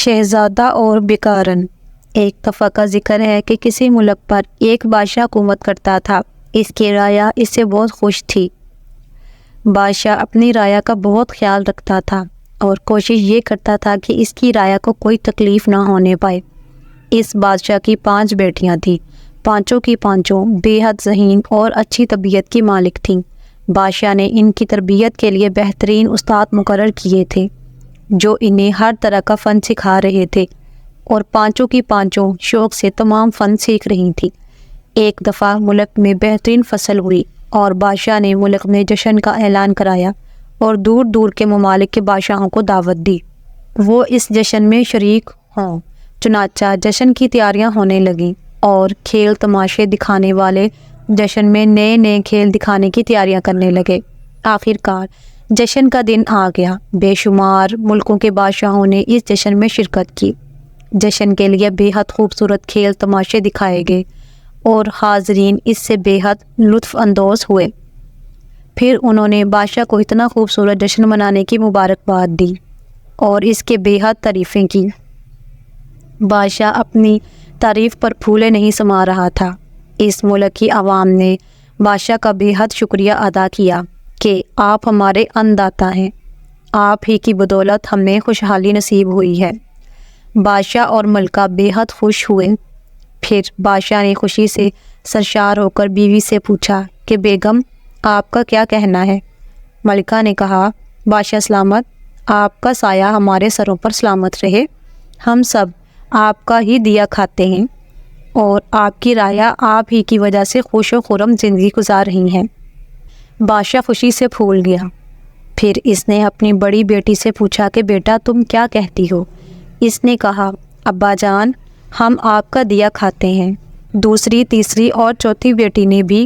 شہزادہ اور بیکارن۔ ایک دفعہ کا ذکر ہے کہ کسی ملک پر ایک بادشاہ حکومت کرتا تھا۔ اس کی رعایا اس سے بہت خوش تھی۔ بادشاہ اپنی رعایا کا بہت خیال رکھتا تھا اور کوشش یہ کرتا تھا کہ اس کی رعایا کو کوئی تکلیف نہ ہونے پائے۔ اس بادشاہ کی 5 بیٹیاں تھیں۔ پانچوں کی پانچوں بے حد ذہین اور اچھی طبیعت کی مالک تھیں۔ بادشاہ نے ان کی تربیت کے لیے بہترین استاد مقرر کیے تھے جو انہیں ہر طرح کا فن سکھا رہے تھے اور پانچوں کی پانچوں شوق سے تمام فن سیکھ رہی تھیں۔ ایک دفعہ ملک میں بہترین فصل ہوئی اور بادشاہ نے ملک میں جشن کا اعلان کرایا اور دور دور کے ممالک کے بادشاہوں کو دعوت دی وہ اس جشن میں شریک ہوں۔ چنانچہ جشن کی تیاریاں ہونے لگیں اور کھیل تماشے دکھانے والے جشن میں نئے نئے کھیل دکھانے کی تیاریاں کرنے لگے۔ آخرکار جشن کا دن آ گیا۔ بے شمار ملکوں کے بادشاہوں نے اس جشن میں شرکت کی۔ جشن کے لیے بے حد خوبصورت کھیل تماشے دکھائے گئے اور حاضرین اس سے بے حد لطف اندوز ہوئے۔ پھر انہوں نے بادشاہ کو اتنا خوبصورت جشن منانے کی مبارکباد دی اور اس کے بے حد تعریفیں کی۔ بادشاہ اپنی تعریف پر پھولے نہیں سما رہا تھا۔ اس ملک کی عوام نے بادشاہ کا بے حد شکریہ ادا کیا کہ آپ ہمارے انداتا ہیں، آپ ہی کی بدولت ہمیں خوشحالی نصیب ہوئی ہے۔ بادشاہ اور ملکہ بے حد خوش ہوئے۔ پھر بادشاہ نے خوشی سے سرشار ہو کر بیوی سے پوچھا کہ بیگم آپ کا کیا کہنا ہے؟ ملکہ نے کہا بادشاہ سلامت، آپ کا سایہ ہمارے سروں پر سلامت رہے۔ ہم سب آپ کا ہی دیا کھاتے ہیں اور آپ کی رعایا آپ ہی کی وجہ سے خوش و خرم زندگی گزار رہی ہیں۔ بادشاہ خوشی سے پھول گیا۔ پھر اس نے اپنی بڑی بیٹی سے پوچھا کہ بیٹا تم کیا کہتی ہو؟ اس نے کہا ابا جان ہم آپ کا دیا کھاتے ہیں۔ دوسری، تیسری اور چوتھی بیٹی نے بھی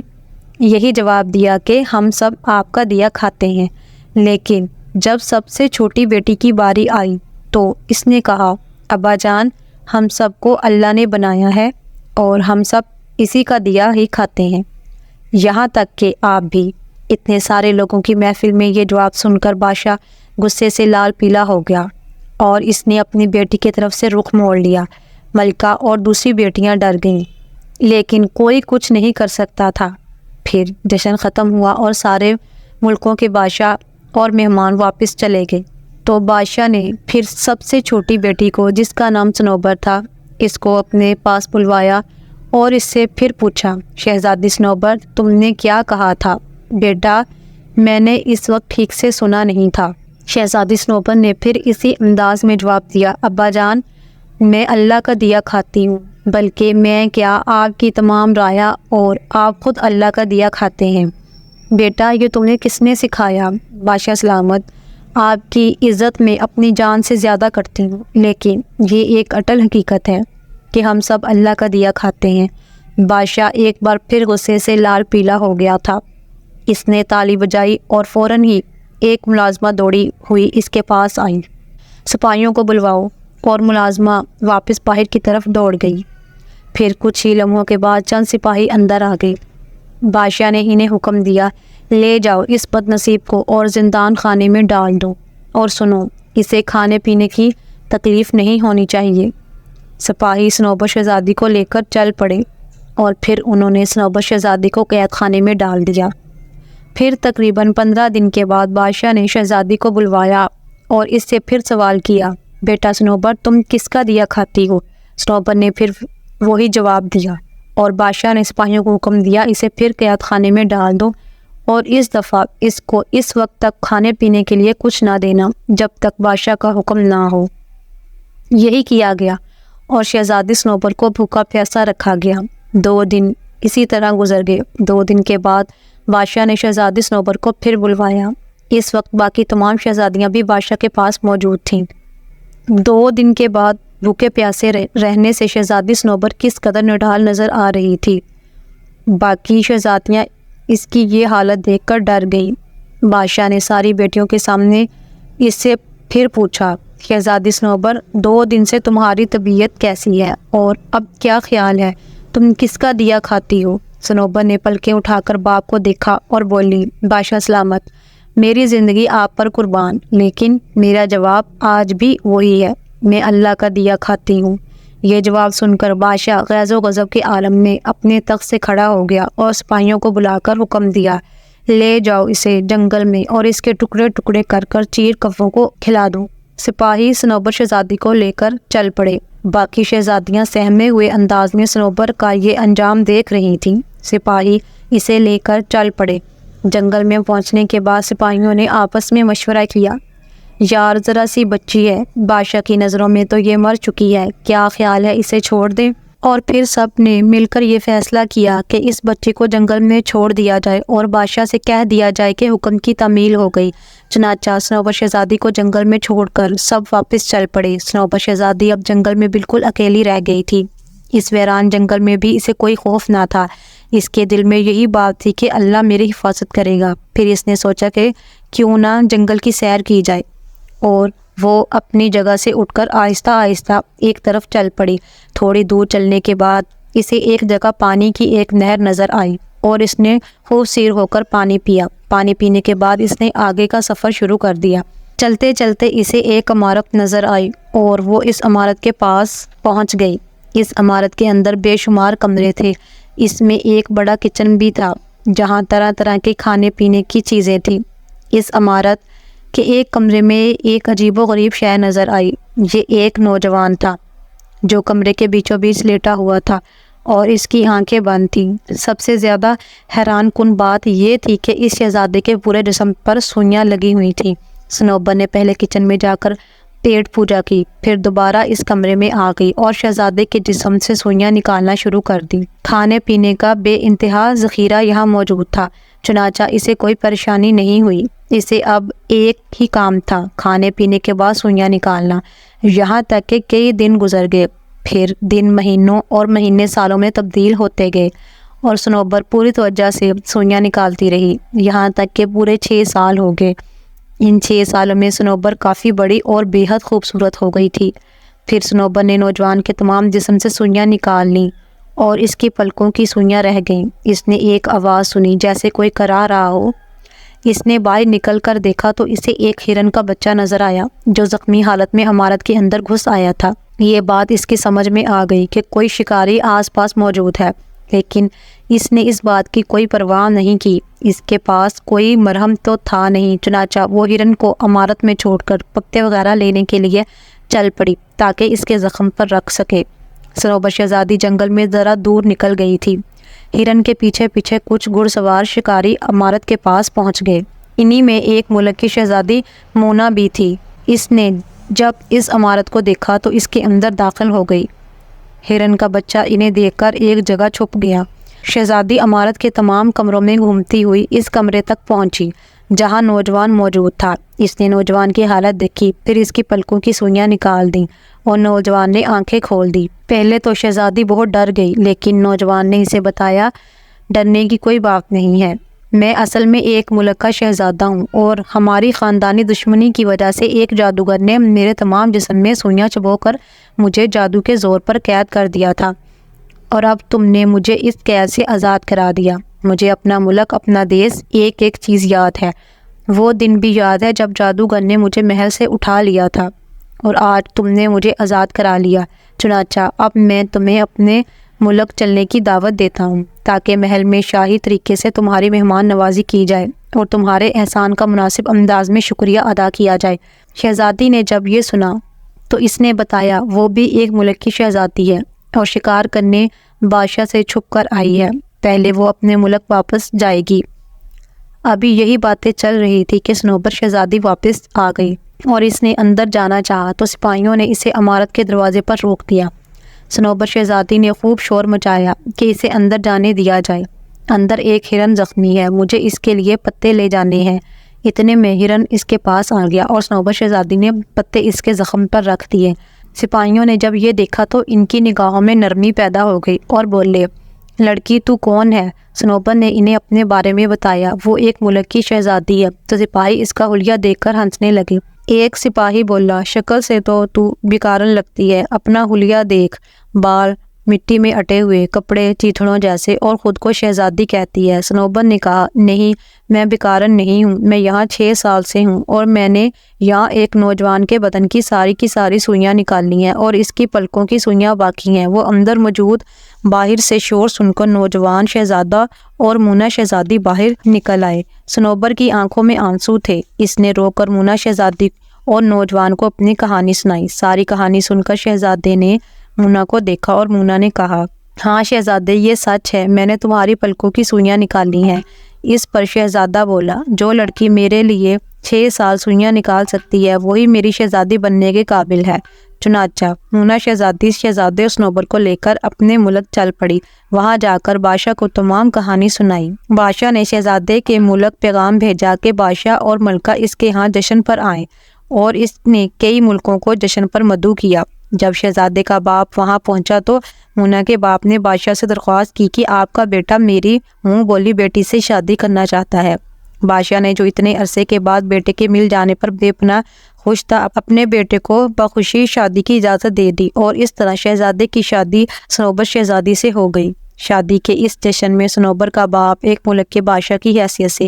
یہی جواب دیا کہ ہم سب آپ کا دیا کھاتے ہیں۔ لیکن جب سب سے چھوٹی بیٹی کی باری آئی تو اس نے کہا ابا جان ہم سب کو اللہ نے بنایا ہے اور ہم سب اسی کا دیا ہی کھاتے ہیں۔ یہاں تک کہ آپ بھی۔ اتنے سارے لوگوں کی محفل میں یہ جواب سن کر بادشاہ غصے سے لال پیلا ہو گیا اور اس نے اپنی بیٹی کی طرف سے رخ موڑ لیا۔ ملکہ اور دوسری بیٹیاں ڈر گئیں لیکن کوئی کچھ نہیں کر سکتا تھا۔ پھر جشن ختم ہوا اور سارے ملکوں کے بادشاہ اور مہمان واپس چلے گئے تو بادشاہ نے پھر سب سے چھوٹی بیٹی کو جس کا نام صنوبر تھا اس کو اپنے پاس بلوایا اور اس سے پھر پوچھا شہزادی صنوبر تم نے کیا کہا تھا؟ بیٹا میں نے اس وقت ٹھیک سے سنا نہیں تھا۔ شہزادی صنوبر نے پھر اسی انداز میں جواب دیا ابا جان میں اللہ کا دیا کھاتی ہوں، بلکہ میں کیا آپ کی تمام رعایا اور آپ خود اللہ کا دیا کھاتے ہیں۔ بیٹا یہ تمہیں کس نے سکھایا؟ بادشاہ سلامت آپ کی عزت میں اپنی جان سے زیادہ کرتی ہوں، لیکن یہ ایک اٹل حقیقت ہے کہ ہم سب اللہ کا دیا کھاتے ہیں۔ بادشاہ ایک بار پھر غصے سے لال پیلا ہو گیا تھا۔ اس نے تالی بجائی اور فوراً ہی ایک ملازمہ دوڑی ہوئی اس کے پاس آئی۔ سپاہیوں کو بلواؤ، اور ملازمہ واپس باہر کی طرف دوڑ گئی۔ پھر کچھ ہی لمحوں کے بعد چند سپاہی اندر آ گئے۔ بادشاہ نے انہیں حکم دیا لے جاؤ اس بد نصیب کو اور زندان خانے میں ڈال دو، اور سنو اسے کھانے پینے کی تکلیف نہیں ہونی چاہیے۔ سپاہی صنوبر شہزادی کو لے کر چل پڑے اور پھر انہوں نے صنوبر شہزادی کو قید خانے میں ڈال دیا۔ پھر تقریباً 15 دن کے بعد بادشاہ نے شہزادی کو بلوایا اور اس سے پھر سوال کیا بیٹا صنوبر تم کس کا دیا کھاتی ہو؟ صنوبر نے پھر وہی جواب دیا اور بادشاہ نے سپاہیوں کو حکم دیا اسے پھر قید خانے میں ڈال دو اور اس دفعہ اس کو اس وقت تک کھانے پینے کے لیے کچھ نہ دینا جب تک بادشاہ کا حکم نہ ہو۔ یہی کیا گیا اور شہزادی صنوبر کو بھوکا پیاسا رکھا گیا۔ 2 دن اسی طرح گزر گئے۔ 2 دن کے بعد بادشاہ نے شہزادی صنوبر کو پھر بلوایا۔ اس وقت باقی تمام شہزادیاں بھی بادشاہ کے پاس موجود تھیں۔ 2 دن کے بعد بھوکے پیاسے رہنے سے شہزادی صنوبر کس قدر نڈھال نظر آ رہی تھی۔ باقی شہزادیاں اس کی یہ حالت دیکھ کر ڈر گئیں۔ بادشاہ نے ساری بیٹیوں کے سامنے اس سے پھر پوچھا شہزادی صنوبر 2 دن سے تمہاری طبیعت کیسی ہے اور اب کیا خیال ہے؟ تم کس کا دیا کھاتی ہو؟ صنوبر نے پلکیں اٹھا کر باپ کو دیکھا اور بولی بادشاہ سلامت میری زندگی آپ پر قربان، لیکن میرا جواب آج بھی وہی ہے۔ میں اللہ کا دیا کھاتی ہوں۔ یہ جواب سن کر بادشاہ غیظ و غضب کے عالم میں اپنے تخت سے کھڑا ہو گیا اور سپاہیوں کو بلا کر حکم دیا، لے جاؤ اسے جنگل میں اور اس کے ٹکڑے ٹکڑے کر کر چیر کفوں کو کھلا دو۔ سپاہی صنوبر شہزادی کو لے کر چل پڑے۔ باقی شہزادیاں سہمے ہوئے انداز میں صنوبر کا یہ انجام دیکھ رہی تھیں۔ سپاہی اسے لے کر چل پڑے۔ جنگل میں پہنچنے کے بعد سپاہیوں نے آپس میں مشورہ کیا، یار ذرا سی بچی ہے، بادشاہ کی نظروں میں تو یہ مر چکی ہے، کیا خیال ہے اسے چھوڑ دیں؟ اور پھر سب نے مل کر یہ فیصلہ کیا کہ اس بچے کو جنگل میں چھوڑ دیا جائے اور بادشاہ سے کہہ دیا جائے کہ حکم کی تعمیل ہو گئی۔ چنانچہ صنوبر شہزادی کو جنگل میں چھوڑ کر سب واپس چل پڑے۔ صنوبر شہزادی اب جنگل میں بالکل اکیلی رہ گئی تھی۔ اس ویران جنگل میں بھی اسے کوئی خوف نہ تھا۔ اس کے دل میں یہی بات تھی کہ اللہ میری حفاظت کرے گا۔ پھر اس نے سوچا کہ کیوں نہ جنگل کی سیر کی جائے، اور وہ اپنی جگہ سے اٹھ کر آہستہ آہستہ ایک طرف چل پڑی۔ تھوڑی دور چلنے کے بعد اسے ایک جگہ پانی کی ایک نہر نظر آئی اور اس نے خوب سیر ہو کر پانی پیا۔ پانی پینے کے بعد اس نے آگے کا سفر شروع کر دیا۔ چلتے چلتے اسے ایک عمارت نظر آئی اور وہ اس عمارت کے پاس پہنچ گئی۔ اس عمارت کے اندر بے شمار کمرے تھے۔ اس میں ایک بڑا کچن بھی تھا جہاں طرح طرح کے کھانے پینے کی چیزیں تھیں۔ اس عمارت کہ ایک کمرے میں ایک عجیب و غریب شے نظر آئی۔ یہ ایک نوجوان تھا جو کمرے کے بیچوں بیچ لیٹا ہوا تھا اور اس کی آنکھیں بند تھیں۔ سب سے زیادہ حیران کن بات یہ تھی کہ اس شہزادے کے پورے جسم پر سوئیاں لگی ہوئی تھیں۔ صنوبر نے پہلے کچن میں جا کر پیٹ پوجا کی، پھر دوبارہ اس کمرے میں آ گئی اور شہزادے کے جسم سے سوئیاں نکالنا شروع کر دی۔ کھانے پینے کا بے انتہا ذخیرہ یہاں موجود تھا، چنانچہ اسے کوئی پریشانی نہیں ہوئی۔ اسے اب ایک ہی کام تھا، کھانے پینے کے بعد سوئیاں نکالنا۔ یہاں تک کہ کئی دن گزر گئے، پھر دن مہینوں اور مہینے سالوں میں تبدیل ہوتے گئے اور صنوبر پوری توجہ سے سوئیاں نکالتی رہی، یہاں تک کہ پورے 6 سال ہو گئے۔ ان 6 سالوں میں صنوبر کافی بڑی اور بے حد خوبصورت ہو گئی تھی۔ پھر صنوبر نے نوجوان کے تمام جسم سے سوئیاں نکال لیں اور اس کی پلکوں کی سوئیاں رہ گئیں۔ اس نے ایک آواز سنی جیسے کوئی کرا رہا ہو۔ اس نے باہر نکل کر دیکھا تو اسے ایک ہرن کا بچہ نظر آیا جو زخمی حالت میں عمارت کے اندر گھس آیا تھا۔ یہ بات اس کی سمجھ میں آ گئی کہ کوئی شکاری آس پاس موجود ہے، لیکن اس نے اس بات کی کوئی پرواہ نہیں کی۔ اس کے پاس کوئی مرہم تو تھا نہیں، چنانچہ وہ ہرن کو عمارت میں چھوڑ کر پتے وغیرہ لینے کے لیے چل پڑی تاکہ اس کے زخم پر رکھ سکے۔ صنوبر شہزادی جنگل میں ذرا دور نکل گئی تھی۔ ہرن کے پیچھے پیچھے کچھ گھڑ سوار شکاری عمارت کے پاس پہنچ گئے۔ انہی میں ایک ملک کی شہزادی مونا بھی تھی۔ اس نے جب اس عمارت کو دیکھا تو اس کے اندر داخل ہو گئی۔ ہرن کا بچہ انہیں دیکھ کر ایک جگہ چھپ گیا۔ شہزادی عمارت کے تمام کمروں میں گھومتی ہوئی اس کمرے تک پہنچی جہاں نوجوان موجود تھا۔ اس نے نوجوان کی حالت دیکھی، پھر اس کی پلکوں کی سوئیاں نکال دیں اور نوجوان نے آنکھیں کھول دی۔ پہلے تو شہزادی بہت ڈر گئی، لیکن نوجوان نے اسے بتایا، ڈرنے کی کوئی بات نہیں ہے، میں اصل میں ایک ملک کا شہزادہ ہوں اور ہماری خاندانی دشمنی کی وجہ سے ایک جادوگر نے میرے تمام جسم میں سوئیاں چبو کر مجھے جادو کے زور پر قید کر دیا تھا، اور اب تم نے مجھے اس قید سے آزاد کرا دیا۔ مجھے اپنا ملک، اپنا دیس، ایک ایک چیز یاد ہے۔ وہ دن بھی یاد ہے جب جادوگر نے مجھے محل سے اٹھا لیا تھا اور آج تم نے مجھے آزاد کرا لیا۔ چنانچہ اب میں تمہیں اپنے ملک چلنے کی دعوت دیتا ہوں تاکہ محل میں شاہی طریقے سے تمہاری مہمان نوازی کی جائے اور تمہارے احسان کا مناسب انداز میں شکریہ ادا کیا جائے۔ شہزادی نے جب یہ سنا تو اس نے بتایا وہ بھی ایک ملک کی شہزادی ہے اور شکار کرنے بادشاہ سے چھپ کر آئی ہے، پہلے وہ اپنے ملک واپس جائے گی۔ ابھی یہی باتیں چل رہی تھی کہ صنوبر شہزادی واپس آ گئی اور اس نے اندر جانا چاہا تو سپاہیوں نے اسے عمارت کے دروازے پر روک دیا۔ صنوبر شہزادی نے خوب شور مچایا کہ اسے اندر جانے دیا جائے۔ اندر ایک ہرن زخمی ہے، مجھے اس کے لیے پتے لے جانے ہیں۔ اتنے میں ہرن اس کے پاس آ گیا اور صنوبر شہزادی نے پتے اس کے زخم پر رکھ دیے۔ سپاہیوں نے جب یہ دیکھا تو ان کی نگاہوں میں نرمی پیدا ہو گئی اور بولے، لڑکی تو کون ہے؟ صنوبر نے انہیں اپنے بارے میں بتایا، وہ ایک ملک کی شہزادی ہے۔ تو سپاہی اس کا حلیہ دیکھ کر ہنسنے لگے۔ ایک سپاہی بولا، شکل سے تو بیکارن لگتی ہے، اپنا حلیہ دیکھ، بال مٹی میں اٹے ہوئے کپڑے چیتڑوں جیسے اور خود کو شہزادی کہتی ہے۔ صنوبر نے کہا، نہیں، میں بیکارن نہیں ہوں، میں یہاں 6 سال سے ہوں اور میں نے یہاں ایک نوجوان کے بدن کی ساری سوئیاں نکال لی ہیں اور اس کی پلکوں کی سوئیاں باقی ہیں۔ وہ اندر موجود باہر سے شور سن کر نوجوان شہزادہ اور مونا شہزادی باہر نکل آئے۔ صنوبر کی آنکھوں میں آنسو تھے۔ اس نے رو کر مونا شہزادی اور نوجوان کو اپنی کہانی سنائی۔ ساری کہانی سن کر شہزادے نے مونا کو دیکھا اور مونا نے کہا، ہاں شہزادے، یہ سچ ہے، میں نے تمہاری پلکوں کی سوئیاں نکالی ہیں۔ اس پر شہزادہ بولا، جو لڑکی میرے لیے 6 سال سوئیاں نکال سکتی ہے وہی میری شہزادی بننے کے قابل ہے۔ چنانچہ مونا شہزادی شہزادے اور صنوبر کو لے کر اپنے ملک چل پڑی۔ وہاں جا کر بادشاہ کو تمام کہانی سنائی۔ بادشاہ نے شہزادے کے ملک پیغام بھیجا کہ بادشاہ اور ملکہ اس کے ہاں جشن پر آئیں، اور اس نے کئی ملکوں کو جشن پر مدعو کیا۔ جب شہزادے کا باپ وہاں پہنچا تو مونا کے باپ نے بادشاہ سے درخواست کی کہ آپ کا بیٹا میری منہ بولی بیٹی سے شادی کرنا چاہتا ہے۔ بادشاہ نے، جو اتنے عرصے کے بعد بیٹے کے مل جانے پر بے پناہ خوش تھا، اپنے بیٹے کو بخوشی شادی کی اجازت دے دی اور اس طرح شہزادے کی شادی صنوبر شہزادی سے ہو گئی۔ شادی کے اس جشن میں صنوبر کا باپ ایک ملک کے بادشاہ کی حیثیت سے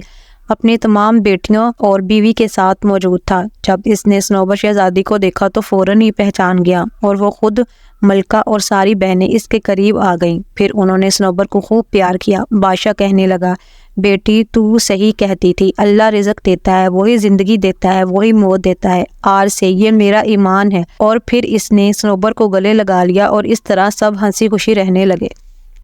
اپنی تمام بیٹیوں اور بیوی کے ساتھ موجود تھا۔ جب اس نے صنوبر شہزادی کو دیکھا تو فوراً ہی پہچان گیا اور وہ خود، ملکہ اور ساری بہنیں اس کے قریب آ گئیں۔ پھر انہوں نے صنوبر کو خوب پیار کیا۔ بادشاہ کہنے لگا، بیٹی تو صحیح کہتی تھی، اللہ رزق دیتا ہے، وہی زندگی دیتا ہے، وہی موت دیتا ہے، آج سے یہ میرا ایمان ہے۔ اور پھر اس نے صنوبر کو گلے لگا لیا اور اس طرح سب ہنسی خوشی رہنے لگے۔